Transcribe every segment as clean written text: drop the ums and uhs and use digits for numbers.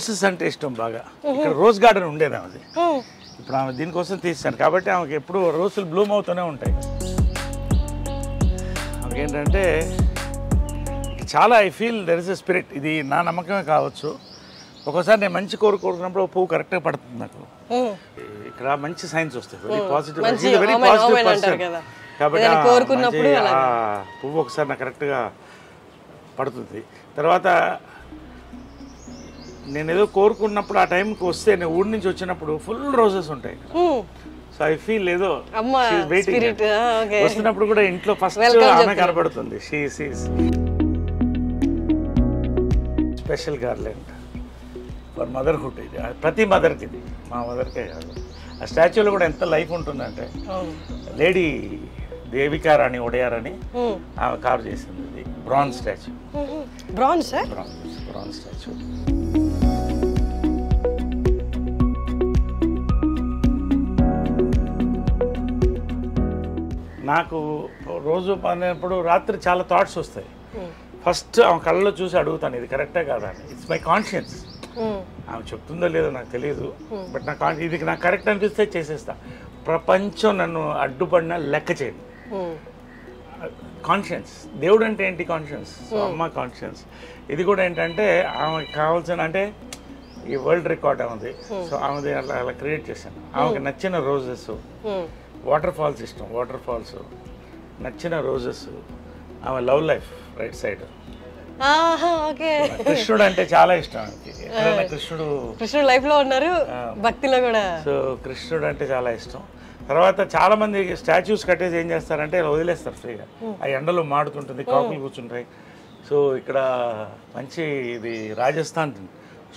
Roses అంటే ఇష్టం బాగా. ఇక్కడ రోజ్ గార్డెన్ ఉండేది ఆమెది, ఇప్పుడు ఆమె దీనికోసం తీసాను కాబట్టి ఆమెకి ఎప్పుడు రోజులు బ్లూమ్ అవుతూనే ఉంటాయి. ఆమెకి ఏంటంటే చాలా I feel there is a spirit. ఇది నా నమ్మకమే కావచ్చు. ఒక్కోసారి నేను మంచి కోరుకున్నప్పుడు పువ్వు కరెక్ట్గా పడుతుంది నాకు. ఇక్కడ మంచి సైన్స్ వస్తాయి, very positive, very positive person కాబట్టి పువ్వు ఒకసారి నాకు కరెక్ట్గా పడుతుంది. తర్వాత నేను ఏదో కోరుకున్నప్పుడు ఆ టైంకి వస్తే నేను ఊరి నుంచి వచ్చినప్పుడు ఫుల్ రోజెస్ ఉంటాయి. సో ఐ ఫీల్ ఏదో వెయిటింగ్. వస్తున్నప్పుడు కూడా ఇంట్లో ఫస్ట్ ఆమె కనపడుతుంది. Special garland for motherhood. ఇది ప్రతి మదర్కి, ఇది మా మదర్కే కాదు. ఆ స్టాచ్యూలో కూడా ఎంత లైఫ్ ఉంటుందంటే లేడీ దేవికా రాణి ఒడయార్ అని ఆమె కార్వ్ చేసింది. ఇది బ్రాంజ్ స్టాచ్యూ. Bronze statue. నాకు రోజు పడినప్పుడు రాత్రి చాలా థాట్స్ వస్తాయి. ఫస్ట్ ఆమె కళ్ళలో చూసి అడుగుతాను, ఇది కరెక్టే కాదా అని. It's my conscience. ఆమె చెప్తుందో లేదో నాకు తెలియదు, బట్ ఇది నాకు కరెక్ట్ అనిపిస్తే చేసేస్తా. ప్రపంచం నన్ను అడ్డుపడినా లెక్క చేయదు. కాన్షియన్స్. దేవుడు అంటే ఏంటి? కాన్షియన్స్. సో అమ్మ కాన్షియన్స్. ఇది కూడా ఏంటంటే ఆమెకి కావాల్సిన, అంటే ఈ వరల్డ్ రికార్డ్ ఉంది. సో ఆమెది అలా క్రియేట్ చేశాను. ఆమెకి నచ్చిన రోజెస్, వాటర్ ఫాల్స్ ఇష్టం, వాటర్ ఫాల్స్ నచ్చిన రోజెస్. ఆమె లవ్ లైఫ్ రైట్ సైడ్. కృష్ణుడు అంటే చాలా ఇష్టం. కృష్ణుడు లైఫ్ లో ఉన్నారు, భక్తిలో కూడా. సో కృష్ణుడు అంటే చాలా ఇష్టం. తర్వాత చాలా మంది స్టాచ్యూస్ కట్టేసి ఏం చేస్తారంటే వదిలేస్తారు ఫ్రీగా. ఆ ఎండలో మాడుతుంటుంది, కాకులు కూర్చుంటాయి. సో ఇక్కడ మంచి ఇది రాజస్థాన్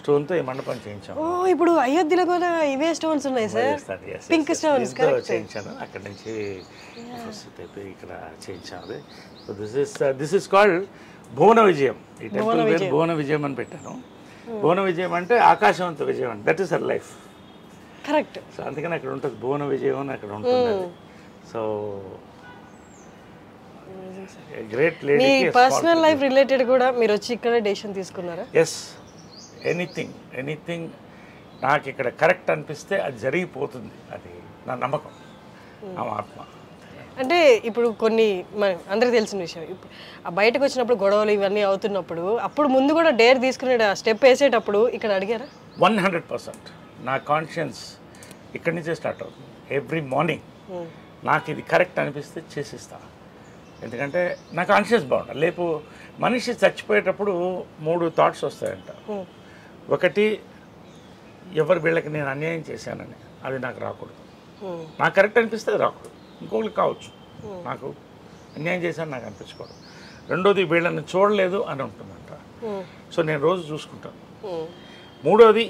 స్టోన్తో ఈ మండపం చేయించాము. ఇప్పుడు అయోధ్యలో కూడా ఇవే స్టోన్స్ ఉన్నాయి సార్, పింక్ స్టోన్స్ చేయించాను. అక్కడ నుంచి ఇక్కడ చేయించాము. సో దిస్ ఇస్ కాల్డ్ భువన విజయం. ఈ టెంపుల్ పేరు భువన విజయం అని పెట్టాను. భువన విజయం అంటే ఆకాశవంత విజయం అంటే that is her life. Correct. So అందుకని అక్కడ ఉంటుంది భువన విజయం అని అక్కడ ఉంటుంది. So great lady. మీ పర్సనల్ లైఫ్ రిలేటెడ్ కూడా మీరు వచ్చి ఇక్కడ డెసిషన్ తీసుకున్నారా? ఎస్. ఎనీథింగ్ నాకు ఇక్కడ కరెక్ట్ అనిపిస్తే అది జరిగిపోతుంది. అది నా నమ్మకం, నా ఆత్మ. అంటే ఇప్పుడు కొన్ని అందరికి తెలిసిన విషయం, బయటకు వచ్చినప్పుడు గొడవలు ఇవన్నీ అవుతున్నప్పుడు అప్పుడు ముందు కూడా డేర్ తీసుకునే స్టెప్ వేసేటప్పుడు ఇక్కడ అడిగారా? 100%. నా కాన్షియన్స్ ఇక్కడి నుంచే స్టార్ట్ అవుతుంది. ఎవ్రీ మార్నింగ్ నాకు ఇది కరెక్ట్ అనిపిస్తే చేసేస్తా. ఎందుకంటే నా కాన్షియన్స్ బాగుండాలి. లేపు మనిషి చచ్చిపోయేటప్పుడు 3 థాట్స్ వస్తాయంట. ఒకటి, ఎవరు వీళ్ళకి నేను అన్యాయం చేశానని, అది నాకు రాకూడదు. నాకు కరెక్ట్ అనిపిస్తే అది రాకూడదు. ఇంకొకరికి కావచ్చు నాకు అన్యాయం చేశాను నాకు అనిపించకూడదు. రెండోది, వీళ్ళని చూడలేదు అని ఉంటుందంట. సో నేను రోజు చూసుకుంటాను. మూడోది,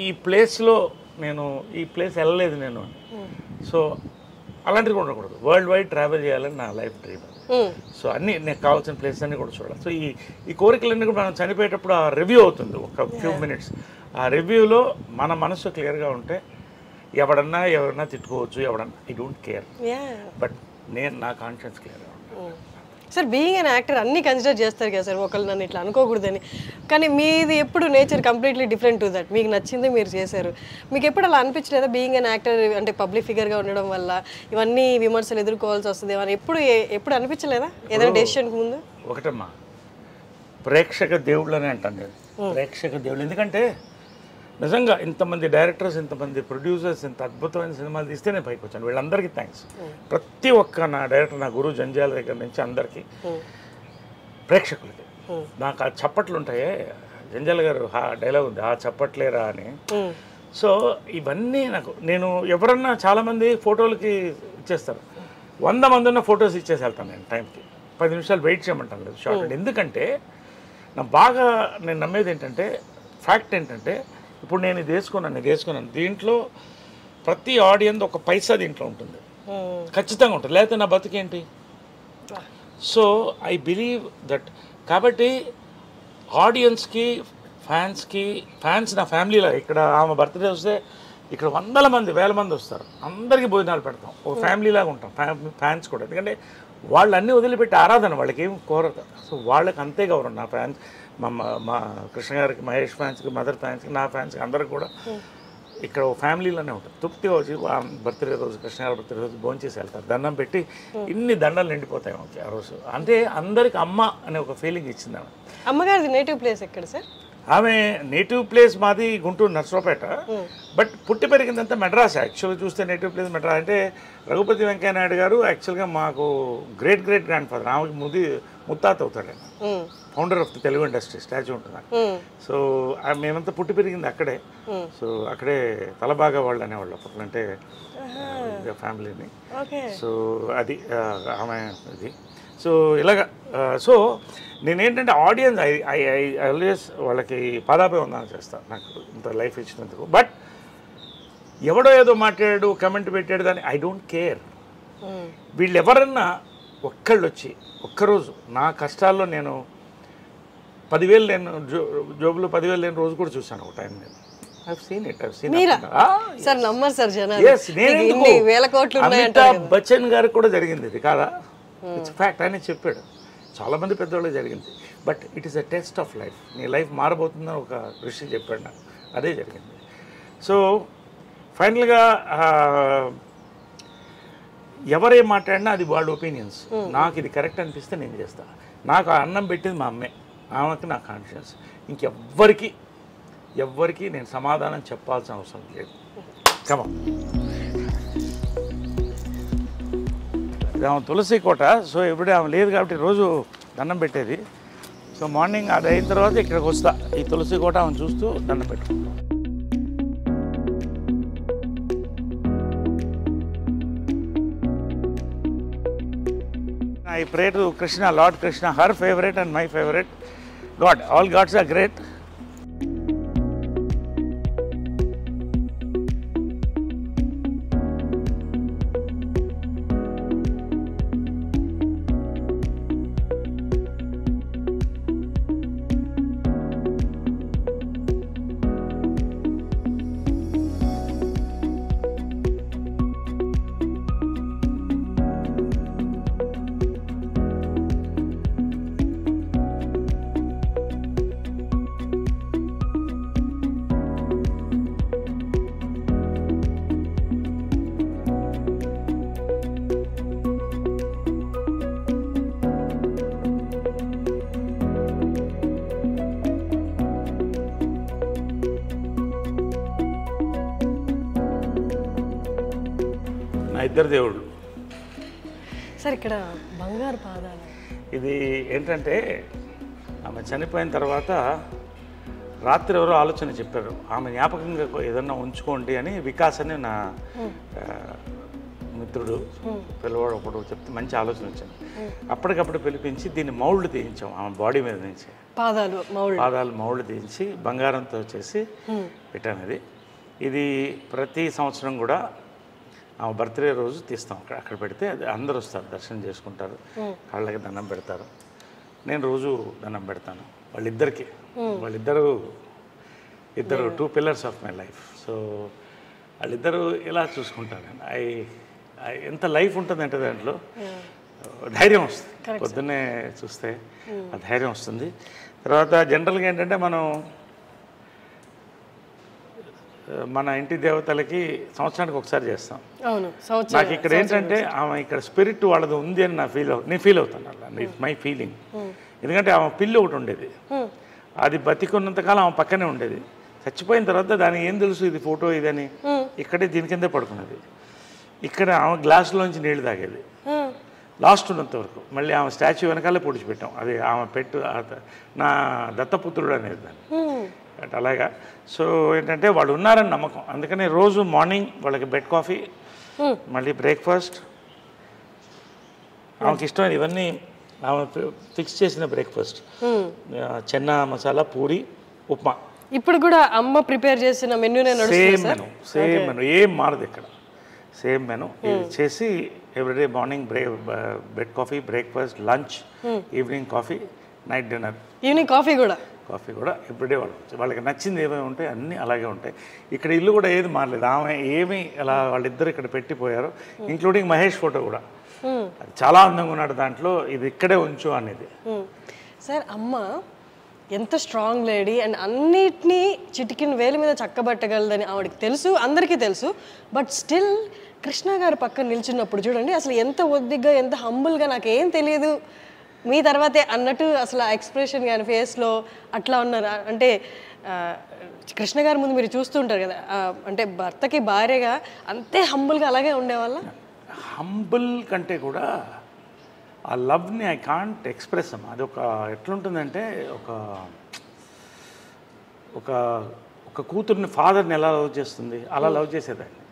ఈ ప్లేస్లో నేను ఈ ప్లేస్ వెళ్ళలేదు నేను అని. సో అలాంటిది కూడా ఉండకూడదు. వరల్డ్ వైడ్ ట్రావెల్ చేయాలని నా లైఫ్ డ్రీమ్. సో అన్నీ నాకు కావాల్సిన ప్లేసెస్ అన్నీ కూడా చూడాలి. సో ఈ కోరికలన్నీ కూడా మనం చనిపోయేటప్పుడు ఆ రివ్యూ అవుతుంది ఒక ఫ్యూ మినిట్స్. ఆ రివ్యూలో మన మనసు క్లియర్గా ఉంటే ఎవరన్నా తిట్టుకోవచ్చు, ఐ డోంట్ కేర్. బట్ నా కాన్షియన్స్ క్లియర్గా ఉంటాను. సార్ బీయింగ్ అన్ యాక్టర్ అన్నీ కన్సిడర్ చేస్తారు కదా సార్, ఒకళ్ళు నన్ను ఇట్లా అనుకోకూడదని. కానీ మీది ఎప్పుడు nature completely different to that. మీకు నచ్చింది మీరు చేశారు. మీకు ఎప్పుడు అలా అనిపించలేదా బీయింగ్ అన్ యాక్టర్ అంటే పబ్లిక్ ఫిగర్గా ఉండడం వల్ల ఇవన్నీ విమర్శలు ఎదుర్కోవాల్సి వస్తుంది అని ఎప్పుడు అనిపించలేదా ఏదైనా డెసిషన్కి ముందు? ఒకటమ్మా, ప్రేక్షక దేవుళ్ళు అని అంటాను నేను. ప్రేక్షక దేవుళ్ళు ఎందుకంటే నిజంగా ఇంతమంది డైరెక్టర్స్, ఇంతమంది ప్రొడ్యూసర్స్, ఇంత అద్భుతమైన సినిమాలు తీస్తే నేను పైకి వచ్చాను. వీళ్ళందరికీ థ్యాంక్స్. ప్రతి ఒక్క నా డైరెక్టర్, నా గురువు జంజాల దగ్గర నుంచి అందరికీ, ప్రేక్షకులకి. నాకు ఆ చప్పట్లు ఉంటాయే, జంజాల గారు డైలాగ్ ఉంది, ఆ చప్పట్లేరా అని. సో ఇవన్నీ నేను ఎవరన్నా చాలామంది ఫోటోలకి ఇచ్చేస్తారు. 100 మంది ఉన్న ఫొటోస్ ఇచ్చేసి వెళ్తాను నేను టైంకి. 10 నిమిషాలు వెయిట్ చేయమంటాను లేదు షార్ట్. ఎందుకంటే నేను నమ్మేది ఏంటంటే, ఫ్యాక్ట్ ఏంటంటే, ఇప్పుడు నేను ఇది వేసుకున్నాను దీంట్లో ప్రతి ఆడియన్స్ ఒక పైసా దీంట్లో ఉంటుంది, ఖచ్చితంగా ఉంటుంది. లేకపోతే నా బతికేంటి? So I believe that. కాబట్టి ఆడియన్స్కి, ఫ్యాన్స్ నా ఫ్యామిలీలో, ఇక్కడ ఆమె బర్త్డే వస్తే ఇక్కడ 100 మంది 1000 మంది వస్తారు, అందరికీ భోజనాలు పెడతాం, ఒక ఫ్యామిలీలాగా ఉంటాం. ఫ్యాన్స్ కూడా, ఎందుకంటే వాళ్ళు అన్నీ వదిలిపెట్టి ఆరాధన, వాళ్ళకి ఏం కోరదు. సో వాళ్ళకి అంతే గౌరవం. నా ఫ్యాన్స్ మా కృష్ణ గారికి, మహేష్ ఫ్యాన్స్కి, మదర్ ఫ్యాన్స్కి, నా ఫ్యాన్స్కి అందరికి కూడా ఇక్కడ ఫ్యామిలీలోనే ఉంటుంది. తృప్తిగా వచ్చి బర్త్డే రోజు, కృష్ణ గారి బర్త్డే రోజు భోంచేసి వెళ్తారు, దండం పెట్టి ఇన్ని దండలు నిండిపోతాయి మాకు ఆ రోజు. అంటే అందరికి అమ్మ అనే ఒక ఫీలింగ్ ఇచ్చింది ఆమె. అమ్మగారిది నేటివ్ ప్లేస్ ఎక్కడ సార్? ఆమె నేటివ్ ప్లేస్ మాది గుంటూరు నర్సరావుపేట, బట్ పుట్టి పెరిగిందంతా మెడ్రాస్. యాక్చువల్గా చూస్తే నేటివ్ ప్లేస్ మెడ్రాస్. అంటే రఘుపతి వెంకయ్య నాయుడు గారు యాక్చువల్గా మాకు గ్రేట్ గ్రాండ్ ఫాదర్, ఆమెకి ముత్తాత అవుతాడు ఆయన, founder of the Telugu industry, statue ఉంటుంది. సో మేమంతా పుట్టి పెరిగింది అక్కడే. సో అక్కడే తలబాగా వాళ్ళు అనేవాళ్ళు అప్పట్లో, అంటే ఫ్యామిలీని. సో అది ఆమె ఇది. సో ఇలాగా సో నేనేంటంటే ఆడియన్స్ ఐ ఆల్వేస్ వాళ్ళకి పాదాభివందనం చేస్తాను, నాకు ఇంత లైఫ్ ఇచ్చినందుకు. బట్ ఎవడో ఏదో మాట్లాడాడు, కమెంట్ పెట్టాడు, దాన్ని ఐ డోంట్ కేర్. వీళ్ళు ఎవరన్నా ఒక్కళ్ళు వచ్చి ఒక్కరోజు నా కష్టాల్లో నేను 10,000 లేను జోబులో 10,000 లేని రోజు కూడా చూశాను ఒక టైం. నేను అమితాబ్ బచ్చన్ గారికి కూడా జరిగింది ఇది కాదా? It's fact. ఆయన చెప్పాడు, చాలామంది పెద్దవాళ్ళకి జరిగింది. But it is a test of life. నీ లైఫ్ మారబోతుందని ఒక ఋషి చెప్పాడు నాకు, అదే జరిగింది. సో ఫైనల్గా ఎవరేం మాట్లాడినా అది వాళ్ళ ఒపీనియన్స్. నాకు ఇది కరెక్ట్ అనిపిస్తే నేను చేస్తాను. నాకు ఆ అన్నం పెట్టింది మా అమ్మే, ఆమెకి నా కాన్షియన్స్. ఎవ్వరికి నేను సమాధానం చెప్పాల్సిన అవసరం లేదు. కమం ఆమె తులసి కోట. సో ఇప్పుడు ఆమె లేదు కాబట్టి రోజు దండం పెట్టేది. సో మార్నింగ్ అది అయిన తర్వాత ఇక్కడికి వస్తా, ఈ తులసి కోట ఆమె చూస్తూ దండం పెట్టుకుంటాం. I pray to Krishna, Lord Krishna, her favorite and my favorite God. All gods are great. నా ఇద్దరు దేవుళ్ళు సార్. ఇక్కడ బంగారు పాదాలు, ఇది ఏంటంటే ఆమె చనిపోయిన తర్వాత రాత్రి ఎవరో ఆలోచన చెప్పారు, ఆమె జ్ఞాపకంగా ఏదన్నా ఉంచుకోండి అని. వికాస్ అని నా మిత్రుడు పిల్లవాడు ఒకడు చెప్తే మంచి ఆలోచన వచ్చింది. అప్పటికప్పుడు పిలిపించి దీన్ని మౌల్డ్ తీయించాం ఆమె బాడీ మీద నుంచి. పాదాలు మౌల్డ్ తీయించి బంగారంతో చేసి పెట్టాను. ఇది ప్రతి సంవత్సరం కూడా ఆమె బర్త్డే రోజు తీస్తాం. అక్కడ పెడితే అది అందరూ వస్తారు, దర్శనం చేసుకుంటారు, కాళ్ళకి దండం పెడతారు. నేను రోజు దండం పెడతాను వాళ్ళిద్దరు 2 pillars of my life. So వాళ్ళిద్దరూ ఇలా చూసుకుంటాను. ఎంత లైఫ్ ఉంటుందంటే దాంట్లో ధైర్యం వస్తుంది. పొద్దున్నే చూస్తే ఆ ధైర్యం వస్తుంది. తర్వాత జనరల్గా ఏంటంటే మన ఇంటి దేవతలకి సంవత్సరానికి ఒకసారి చేస్తాం. నాకు ఇక్కడ ఏంటంటే ఆమె ఇక్కడ స్పిరిట్ వాళ్ళది ఉంది అని నేను ఫీల్ అవుతాను. అలా ఇట్స్ మై ఫీలింగ్. ఎందుకంటే ఆమె పిల్లి ఒకటి ఉండేది, అది బతికున్నంతకాలం ఆమె పక్కనే ఉండేది. చచ్చిపోయిన తర్వాత దానికి ఏం తెలుసు ఇది ఫోటో ఇదని, ఇక్కడే దీని కిందే పడుకున్నది. ఇక్కడ ఆమె గ్లాసులోంచి నీళ్లు తాగేది లాస్ట్ ఉన్నంత వరకు. మళ్ళీ ఆమె స్టాచ్యూ వెనకాలే పొడిచిపెట్టాం. అది ఆమె నా దత్తపుత్రుడు అనేది దాన్ని. అలాగా. సో ఏంటంటే వాళ్ళు ఉన్నారని నమ్మకం. అందుకని రోజు మార్నింగ్ వాళ్ళకి బెడ్ కాఫీ, మళ్ళీ బ్రేక్ఫాస్ట్, ఆమెకి ఇష్టమైన ఇవన్నీ ఆమె ఫిక్స్ చేసిన బ్రేక్ఫాస్ట్, చెన్నా మసాలా, పూరి, ఉప్మా. ఇప్పుడు కూడా అమ్మ ప్రిపేర్ చేసిన మెనూనే నడుస్తుంది. సేమ్ మెనూ, ఏం మారదు ఇక్కడ. సేమ్ మెనూ చేసి everyday morning bed coffee, breakfast, lunch, evening coffee, night dinner. Evening coffee కూడా ఎవ్రీడే వాళ్ళకి నచ్చింది ఏమేమి ఉంటాయి అన్నీ అలాగే ఉంటాయి. ఇక్కడ ఇల్లు కూడా ఏది మారలేదు. ఆమె ఏమి అలా వాళ్ళిద్దరు ఇక్కడ పెట్టిపోయారు, ఇంక్లూడింగ్ మహేష్ ఫోటో కూడా. చాలా అందంగా ఉన్నాడు దాంట్లో, ఇది ఇక్కడే ఉంచు అనేది. సార్ అమ్మ ఎంత స్ట్రాంగ్ లేడీ అండ్ అన్నిటినీ చిటికిన వేలు మీద చక్కబట్టగలదని ఆవిడకి తెలుసు, అందరికీ తెలుసు. బట్ స్టిల్ కృష్ణ గారు పక్కన నిల్చున్నప్పుడు చూడండి అసలు ఎంత ఒద్దిగ్గా, ఎంత హంబుల్గా, నాకేం తెలియదు మీ తర్వాతే అన్నట్టు అసలు ఆ ఎక్స్ప్రెషన్ కానీ ఫేస్లో అట్లా ఉన్నారు. అంటే కృష్ణ గారి ముందు మీరు చూస్తూ ఉంటారు కదా, అంటే భర్తకి భార్యగా అంతే హంబుల్గా అలాగే ఉండేవాళ్ళ. హంబుల్ కంటే కూడా ఆ లవ్ని ఐ కాంట్ ఎక్స్ప్రెస్ అమ్మా. అది ఒక ఎట్లుంటుందంటే ఒక ఒక ఒక కూతుర్ని ఫాదర్ని ఎలా లవ్ చేస్తుంది అలా లవ్ చేసేదాన్ని.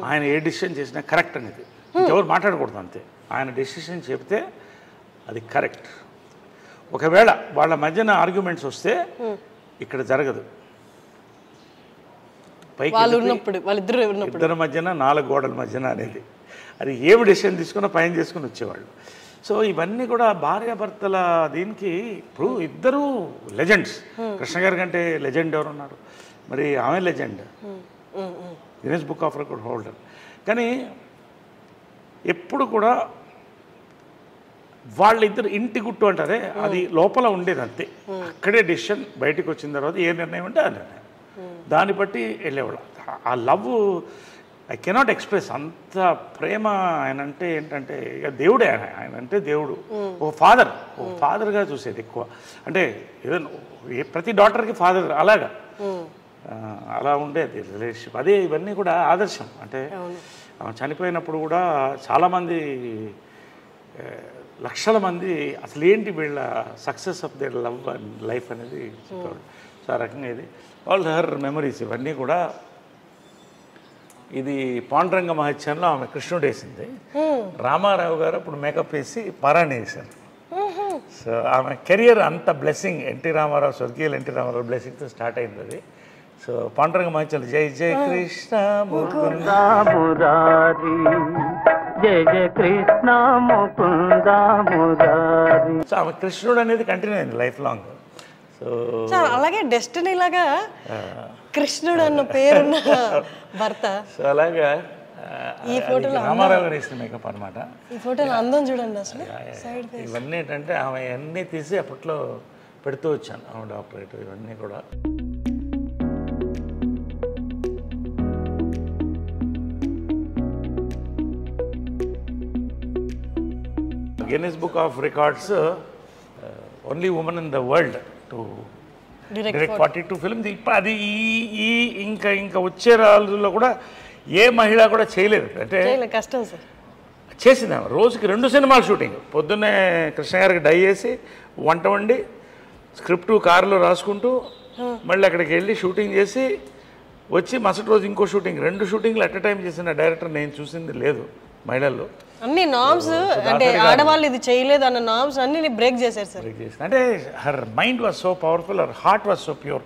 ఆయన ఏ డెసిషన్ చేసినా కరెక్ట్ అనేది, ఎవరు మాట్లాడకూడదు అంతే. ఆయన డెసిషన్ చెప్తే అది కరెక్ట్. ఒకవేళ వాళ్ళ మధ్యన ఆర్గ్యుమెంట్స్ వస్తే ఇక్కడ జరగదు. ఇద్దరి మధ్యన 4 గోడల మధ్యన అనేది, అది ఏమి డెసిషన్ తీసుకున్నా పైన చేసుకుని వచ్చేవాళ్ళు. సో ఇవన్నీ కూడా భార్యాభర్తల దీనికి. ఇప్పుడు ఇద్దరు లెజెండ్స్. కృష్ణ గారి కంటే లెజెండ్ ఎవరున్నారు? మరి ఆమె legend, Guinness book of record holder. కానీ ఎప్పుడు కూడా వాళ్ళిద్దరు ఇంటి గుట్టు అంటారే, అది లోపల ఉండేది అంతే. అక్కడే డెసిషన్ బయటకు వచ్చిన తర్వాత ఏ నిర్ణయం అంటే ఆ నిర్ణయం, దాన్ని బట్టి వెళ్ళేవాళ్ళు. ఆ లవ్ ఐ కెనాట్ ఎక్స్ప్రెస్. అంత ప్రేమ ఆయన అంటే ఏంటంటే ఇక దేవుడే. ఆయన అంటే దేవుడు, ఒక ఫాదర్గా చూసేది ఎక్కువ. అంటే ఏదైనా ప్రతి డాటర్కి ఫాదర్ అలాగా అలా ఉండేది రిలేషన్షిప్. అదే ఇవన్నీ కూడా ఆదర్శం. అంటే చనిపోయినప్పుడు కూడా చాలామంది లక్షల మంది అసలు ఏంటి వీళ్ళ success of their love and life అనేది చెప్పేవాళ్ళు. సో ఆ రకంగా ఇది ఆల్ హర్ మెమరీస్ ఇవన్నీ కూడా. ఇది పాండురంగ మహత్యంలో ఆమె కృష్ణుడు వేసింది. రామారావు గారు అప్పుడు మేకప్ వేసి పారాయణ వేశారు. సో ఆమె కెరియర్ అంత బ్లెస్సింగ్, ఎన్టీ రామారావు, స్వర్గీయులు ఎన్టీ రామారావు బ్లెస్సింగ్తో స్టార్ట్ అయింది అది. సో పాండురంగ మహత్యంలో జై జై కృష్ణ ముకుంద మురారి, జై జై కృష్ణ ముకుంద మురారి. సో ఆమె కృష్ణుడు అనేది కంటిన్యూ అయింది లైఫ్ లాంగ్. సో అలాగే డెస్టినీ లాగా కృష్ణుడు అన్న పేరున్న భర్త. సో అలాగా ఈ ఫోటోలో రామారావు గారు వేసిన మేకప్ అనమాట. ఈ ఫోటోలో అందం చూడండి అసలు. ఇవన్నీ ఏంటంటే ఆమె అన్నీ తీసి అప్పట్లో పెడుతూ వచ్చాను, ఆమె డాక్టరేట్ ఇవన్నీ కూడా. Guinness book of records only women in the world to direct 42 films. ఇప్పుడు అది ఈ ఇంకా వచ్చే రోజుల్లో కూడా ఏ మహిళ కూడా చేయలేదు. అంటే కష్టం సార్. చేసింది రోజుకి 2 సినిమాలు షూటింగ్. పొద్దున్నే కృష్ణ గారికి డై చేసి వంట వండి స్క్రిప్ట్ కారులో రాసుకుంటూ మళ్ళీ అక్కడికి వెళ్ళి షూటింగ్ చేసి వచ్చి మరుసటి రోజు ఇంకో షూటింగ్. 2 షూటింగ్లు అట్ ఎ టైం చేసిన డైరెక్టర్ నేను చూసింది లేదు మహిళల్లో. అన్ని నామ్స్ అంటే ఆడవాళ్ళు ఇది చేయలేదు అన్న నామ్స్ అన్ని బ్రేక్ చేశారు సార్. అంటే her mind was so powerful, her heart was so pure.